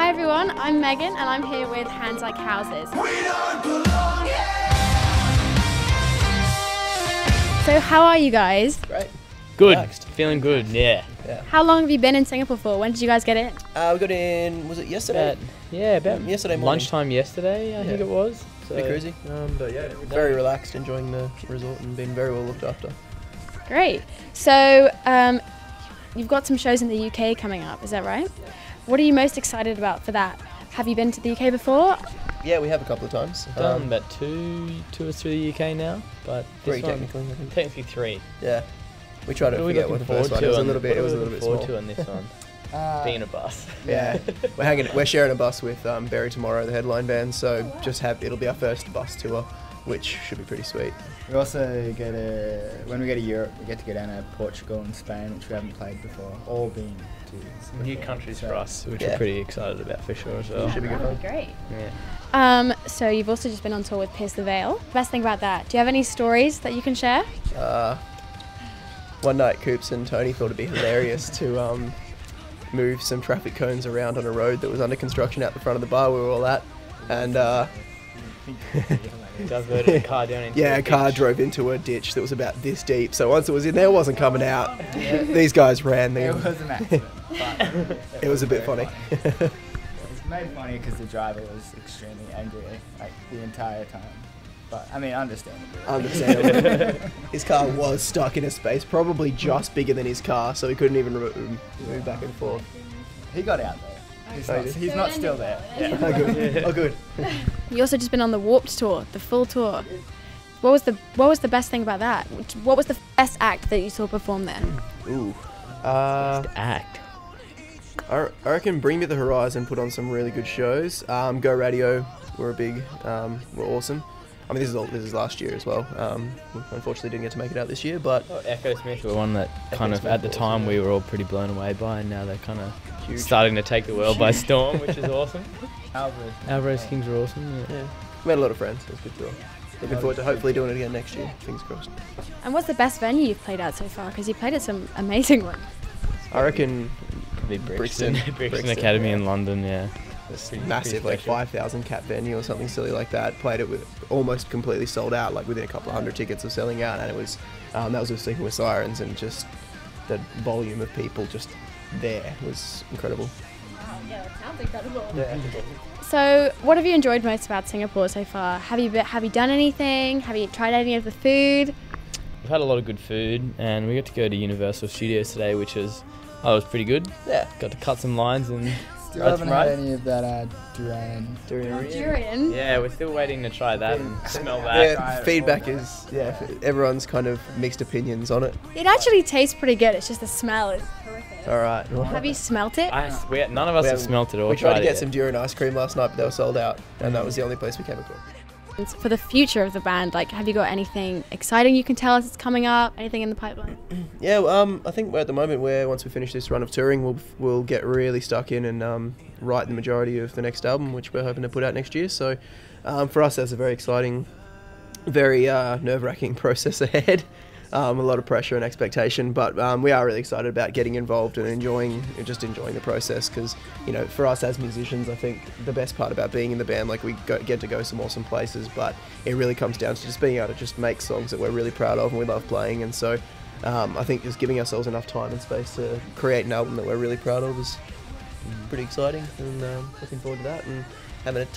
Hi everyone, I'm Megan and I'm here with Hands Like Houses. We don't belong here. So how are you guys? Great. Good. Relaxed. Feeling good, yeah. How long have you been in Singapore for? When did you guys get in? We got in, was it yesterday? About yesterday morning. Lunchtime yesterday, I think it was. So, a bit crazy. But yeah, very relaxed, enjoying the resort and being very well looked after. Great. So you've got some shows in the UK coming up, is that right? What are you most excited about for that? Have you been to the UK before? Yeah, we have a couple of times. I've done about two tours through the UK now, but this three one, technically, I think. Technically three. Yeah. We tried to forget what the first one. It was a little bit small. To on this one. Being in a bus. Yeah. We're sharing a bus with Barry tomorrow, the headline band, so it'll be our first bus tour, which should be pretty sweet. We also when we go to Europe, we get to go down to Portugal and Spain, which we haven't played before, all been to New countries for us, which we're pretty excited about for sure as well. Should be good fun. Great. Yeah. So you've also just been on tour with Pierce the Veil. Best thing about that, do you have any stories that you can share? One night, Coops and Tony thought it'd be hilarious to move some traffic cones around on a road that was under construction out the front of the bar we were all at, and Diverted a car down into a car drove into a ditch that was about this deep. So once it was in there, it wasn't coming out. These guys ran there. It was an accident, but it was a bit funny. It was made funny because the driver was extremely angry like the entire time. But I mean, understandable. His car was stuck in a space probably just bigger than his car, so he couldn't even move back and forth. He got out though. He's not still there. Yeah. Oh, good. Oh, good. You also just been on the Warped tour, the full tour. What was the best thing about that? What was the best act that you saw perform there? Ooh. act. I reckon Bring Me the Horizon put on some really good shows. Go Radio were were awesome. I mean, this is last year as well. We unfortunately didn't get to make it out this year, but Echo Smith were one that kind of at the time we were all pretty blown away by, and now they're kind of huge. starting to take the world by storm, which is awesome. Alvarez Kings are awesome. Yeah. We had a lot of friends. It was good tour. Looking forward to hopefully doing it again next year. Fingers crossed. And what's the best venue you've played at so far? Because you played at some amazing ones. I reckon probably Brixton Academy in London. Yeah. Massive, like 5,000 cap venue or something silly like that. Played it with almost completely sold out, like within a couple of hundred tickets of selling out, and it was that was with Sleeping with Sirens, and just the volume of people just there was incredible. Wow, yeah, that sounds incredible. Yeah. So, what have you enjoyed most about Singapore so far? Have you done anything? Have you tried any of the food? We've had a lot of good food, and we got to go to Universal Studios today, which was pretty good. Yeah. Got to cut some lines and. Still haven't had any of that Durian? Yeah, we're still waiting to try that and smell that. Yeah, feedback is everyone's kind of mixed opinions on it. It actually tastes pretty good. It's just the smell is horrific. All right. Have you smelt it? None of us have smelt it or We tried to get it some durian ice cream last night, but they were sold out, and that was the only place we came across. For the future of the band, like, have you got anything exciting you can tell us that's coming up? Anything in the pipeline? Yeah, I think at the moment once we finish this run of touring, we'll get really stuck in and write the majority of the next album, which we're hoping to put out next year. So for us, that's a very exciting, very nerve-wracking process ahead. A lot of pressure and expectation, but we are really excited about getting involved and enjoying the process, because for us as musicians, I think the best part about being in the band, like, we get to go some awesome places, but it really comes down to just being able to just make songs that we're really proud of and we love playing. And so I think just giving ourselves enough time and space to create an album that we're really proud of is pretty exciting, and looking forward to that and having a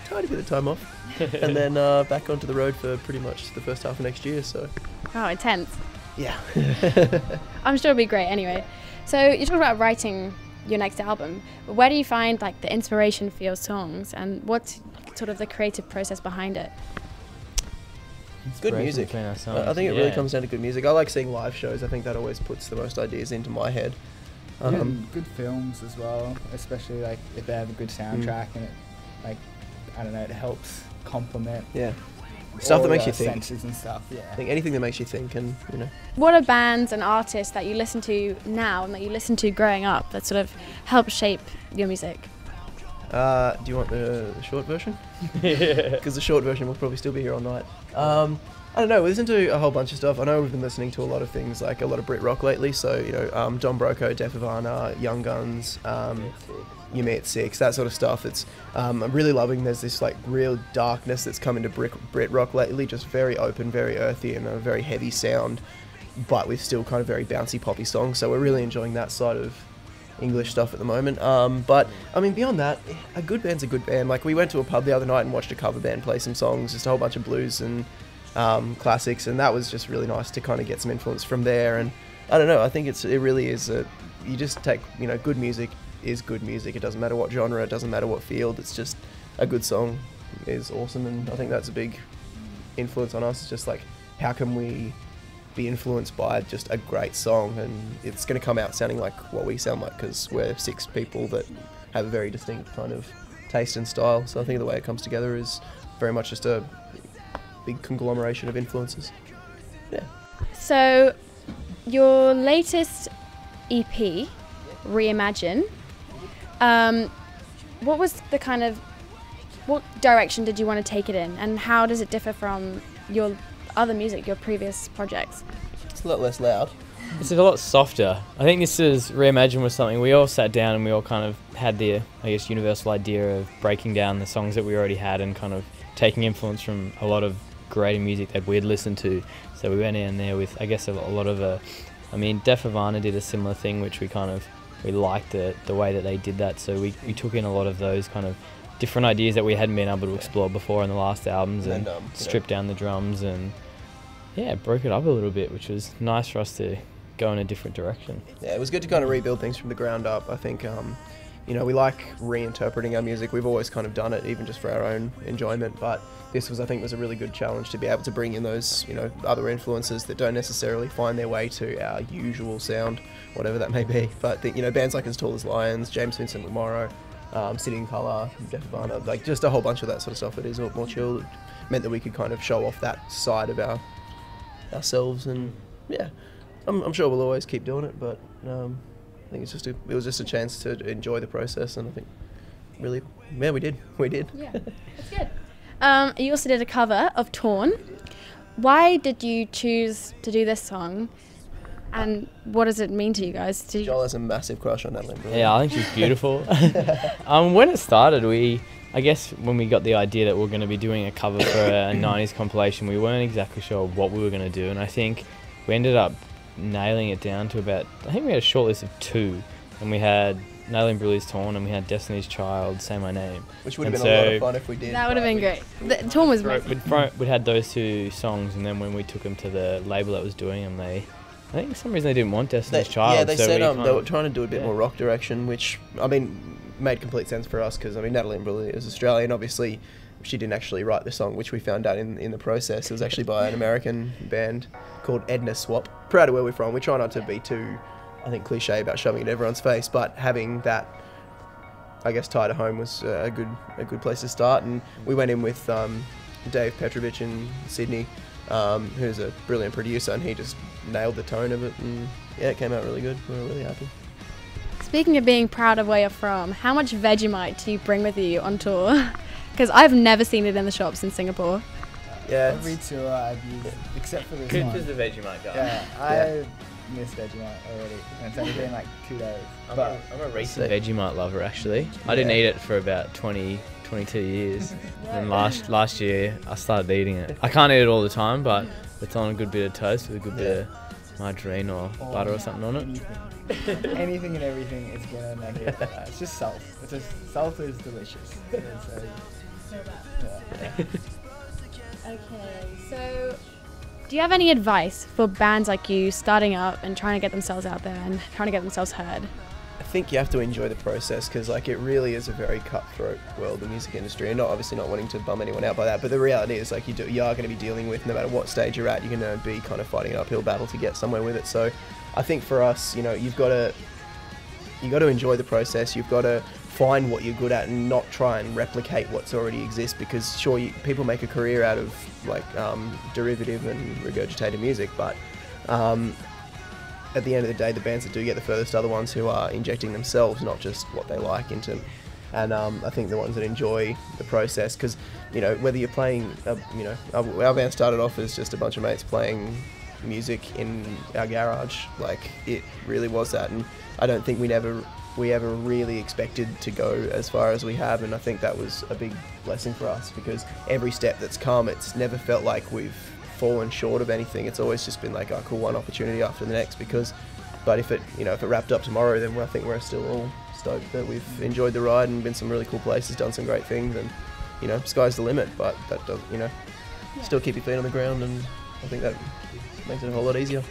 tiny bit of time off and then back onto the road for pretty much the first half of next year. So Wow, intense. yeah. I'm sure it'll be great anyway. So you talked about writing your next album, but where do you find like the inspiration for your songs, and what's sort of the creative process behind it? Good music. I think it really comes down to good music. I like seeing live shows. I think that always puts the most ideas into my head. Good films as well, especially like if they have a good soundtrack and it, like, I don't know, it helps complement. Yeah. Stuff that makes you think. Senses and stuff. Yeah. I think anything that makes you think, and What are bands and artists that you listen to now and that you listened to growing up that sort of help shape your music? Do you want the short version? Because the short version will probably still be here all night. I don't know, we listen to a whole bunch of stuff. I know we've been listening to a lot of things, like a lot of Brit rock lately, so Don Broco, Def Ivana, Young Guns, You Me at 6, that sort of stuff. It's I'm really loving. There's this like real darkness that's come into Brit rock lately, just very open, very earthy, and a very heavy sound, but with still kind of very bouncy poppy songs. So we're really enjoying that side of English stuff at the moment. But I mean, beyond that, a good band's a good band. Like we went to a pub the other night and watched a cover band play some songs, just a whole bunch of blues and classics, and that was just really nice to kind of get some influence from there. And I don't know, I think it really is you just take, good music is good music. It doesn't matter what genre, it doesn't matter what field, it's just a good song is awesome. And I think that's a big influence on us. It's just like, how can we be influenced by just a great song, and it's going to come out sounding like what we sound like, because we're 6 people that have a very distinct kind of taste and style. So I think the way it comes together is very much just a big conglomeration of influences. Yeah. So your latest EP, Reimagine, what was the kind of, what direction did you want to take it in, and how does it differ from your other music, your previous projects? It's a lot less loud. It's a lot softer. I think Reimagine was something we all sat down and we all kind of had the, universal idea of breaking down the songs that we already had and kind of taking influence from a lot of great music that we'd listened to. So we went in there with, a lot of Def Havana did a similar thing, which we liked the way that they did that. So we took in a lot of those kind of different ideas that we hadn't been able to explore before in the last albums, and stripped down the drums and broke it up a little bit, which was nice for us to go in a different direction. Yeah, it was good to kind of rebuild things from the ground up. I think we like reinterpreting our music. We've always kind of done it, even just for our own enjoyment, but this was a really good challenge to be able to bring in those other influences that don't necessarily find their way to our usual sound, whatever that may be. But bands like As Tall as Lions, James Vincent McMorrow, City in Colour, Def Havana, like just a whole bunch of that sort of stuff. It is a lot more chill. It meant that we could kind of show off that side of ourselves, and I'm sure we'll always keep doing it, but I think it was just a chance to enjoy the process, and I think really, we did. Yeah, that's good. You also did a cover of Torn. Why did you choose to do this song? And what does it mean to you guys? Joel has a massive crush on Lim Jin Yu. Yeah, I think she's beautiful. When it started, when we got the idea that we were going to be doing a cover for a 90s compilation, we weren't exactly sure what we were going to do. And I think we ended up nailing it down to we had a short list of 2. And we had Nailing Brulee's Torn, and we had Destiny's Child, Say My Name. Which would have been a lot of fun if we did. That would have been great. The Torn was we'd had those 2 songs, and then when we took them to the label that was doing them, I think for some reason they didn't want Destiny's Child. Yeah, they said they were trying to do a bit more rock direction, which, made complete sense for us, because, Natalie Imbruglia is Australian. Obviously, she didn't actually write the song, which we found out in the process. It was actually by an American band called Edna Swap. Proud of where we're from. We try not to be too, cliche about shoving it in everyone's face, but having that, tie to home was a good place to start. And we went in with Dave Petrovich in Sydney, who's a brilliant producer, and he just nailed the tone of it, and it came out really good. We were really happy. Speaking of being proud of where you're from, how much Vegemite do you bring with you on tour? Because I've never seen it in the shops in Singapore. Yeah, every tour I've used, except for this one. Cooper's the Vegemite guy. Yeah, I miss Vegemite already. It's only been like 2 days. I'm a recent Vegemite lover, actually. I didn't eat it for about 22 years. And last year I started eating it. I can't eat it all the time, but it's on a good bit of toast with a good bit of margarine or butter or something on it. Anything and everything is gonna make it. It's just salt. Salt is delicious. Okay, so do you have any advice for bands like you starting up and trying to get themselves out there and trying to get themselves heard? I think you have to enjoy the process, because it really is a very cutthroat world, the music industry, and obviously not wanting to bum anyone out by that, but the reality is you are going to be dealing with, no matter what stage you're at, you're going to be kind of fighting an uphill battle to get somewhere with it. So I think for us, you've got to enjoy the process. You've got to find what you're good at and not try and replicate what's already exists, because sure, people make a career out of derivative and regurgitated music, but at the end of the day, the bands that do get the furthest are the ones who are injecting themselves, not just what they like into. And I think the ones that enjoy the process, because whether you're playing, our band started off as just a bunch of mates playing music in our garage. It really was that, and I don't think we never we ever really expected to go as far as we have, and I think that was a big blessing for us, because every step that's come, it's never felt like we've fallen short of anything. It's always just been like, oh cool, one opportunity after the next, but if it wrapped up tomorrow, then I think we're still all stoked that we've enjoyed the ride and been some really cool places, done some great things, and sky's the limit, but that does, still keep your feet on the ground, and I think that makes it a whole lot easier.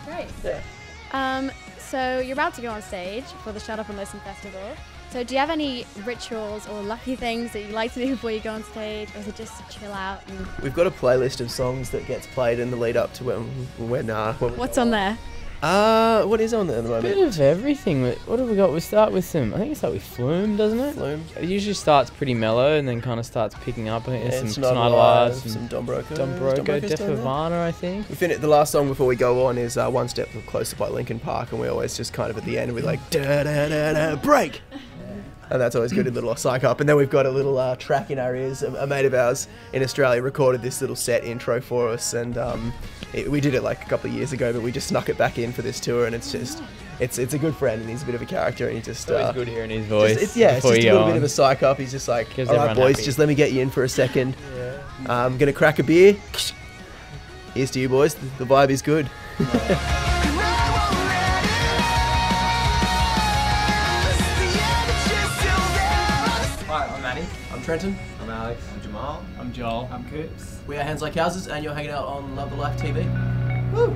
Great. Yeah. So you're about to go on stage for the Shut Up and Listen Festival. So do you have any rituals or lucky things that you like to do before you go on stage, or is it just to chill out? We've got a playlist of songs that gets played in the lead up to when What's on there? What is on there at the moment? Bit of everything. What have we got? We start with I think it's like with Flume, doesn't it? Flume. It usually starts pretty mellow and then kind of starts picking up. I think there's some Snyder Snyder Live, Live, some Don Broco, Def Havana, I think. We finish the last song before we go on is One Step Closer by Linkin Park, and we always just kind of at the end we're like da da da da break. And that's always good, a little psych up. And then we've got a little track in our ears. A mate of ours in Australia recorded this little set intro for us, and we did it like a couple of years ago, but we just snuck it back in for this tour, and it's a good friend, and he's a bit of a character, and he just... It's always good hearing his voice. It's just a little bit of a psych up. He's just like, all right boys, happy. just let me get you in for a second. I'm going to crack a beer. Here's to you boys, the vibe is good. Hi, I'm Maddie. I'm Trenton. I'm Alex. I'm Jamal. I'm Joel. I'm Coops. We are Hands Like Houses, and you're hanging out on Love the Life TV. Woo!